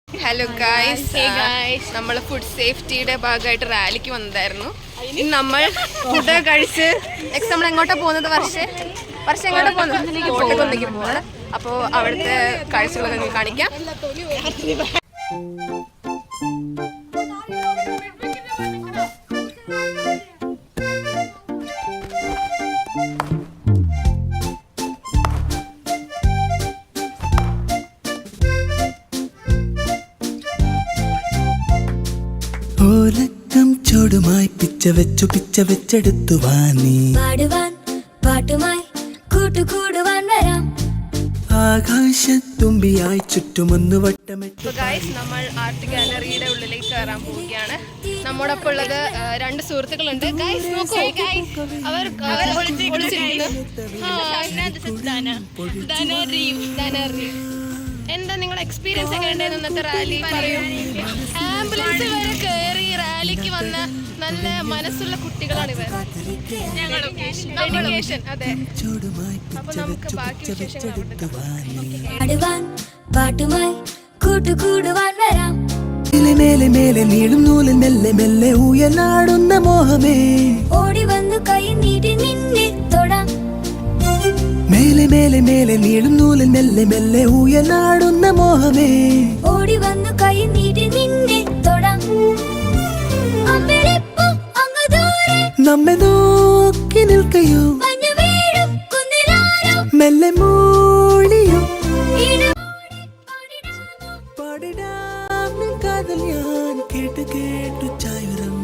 Hello guys, നമ്മൾ food സേഫ്റ്റിയുടെ ഭാഗമായിട്ട് റാലിക്ക് വന്നതായിരുന്നു. ഇന്ന് നമ്മൾ ഫുഡ് കഴിച്ച് നെക്സ്റ്റ് നമ്മൾ എങ്ങോട്ടാ പോകുന്നത്? വർഷം എങ്ങോട്ടാ പോകുന്നത്? കോട്ടക്കുന്നിലേക്ക് പോവാണ്. അപ്പോൾ അവിടുത്തെ കാഴ്ചകളൊക്കെ കാണിക്കാം. ഓലക്കം ചോടുമായി പിച്ച വെച്ചെടുത്തു വാനീ പാടുവാൻ പാട്ടുമായി കൂട്ടുകൂടുവാൻ വരാം. ആകാശത്തുമ്പിയായി ചുറ്റുമൊന്നു വട്ടമിട്ടു. ഗായ്സ്, നമ്മൾ ആർട്ട് ഗാലറിയുടെ ഉള്ളിലേക്ക് കയറാൻ പോവുകയാണ്. നമ്മോടൊപ്പം ഉള്ളത് രണ്ട് സുഹൃത്തുക്കളുണ്ട്. ഗായ്സ് നോക്കൂ, അവർ എന്താ നിങ്ങളുടെ എക്സ്പീരിയൻസ് ഒക്കെ ഉണ്ടായിരുന്നു ഇന്നത്തെ റാലി? പറയൂ. ആംബുലൻസ് വരെ കയറി റാലിക്ക് വന്ന നല്ല മനസ്സുള്ള കുട്ടികളാണ് ഇവർ. ഡെഡിക്കേഷൻ. അതെ. അപ്പൊ നമുക്ക് ബാക്കി വിശേഷങ്ങൾ പാടുവാൻ പാട്ടുമായി കൂട്ടുകൂടുവാൻ വരാം. മേലെ മേലെ നീളും നൂല് മെല്ലെ മെല്ലെ ഉയലാടുന്ന മോഹമേ, ഓടി വന്നു കൈ നീട്ടി നിന്നെ തൊടാം. മേലെ മേലെ മേലെ നീളും നൂല് മെല്ലെ മെല്ലെ ഉയലാടുന്ന മോഹമേ, ഓടി വന്നു കൈ നീട്ടി നിന്നെ തൊടാം. നമ്മെ നോക്കി നിൽക്കയോ മെല്ലെ മൂളിയോ പാടിടാം കാതൽ ഞാൻ കേട്ടു ചായുറം.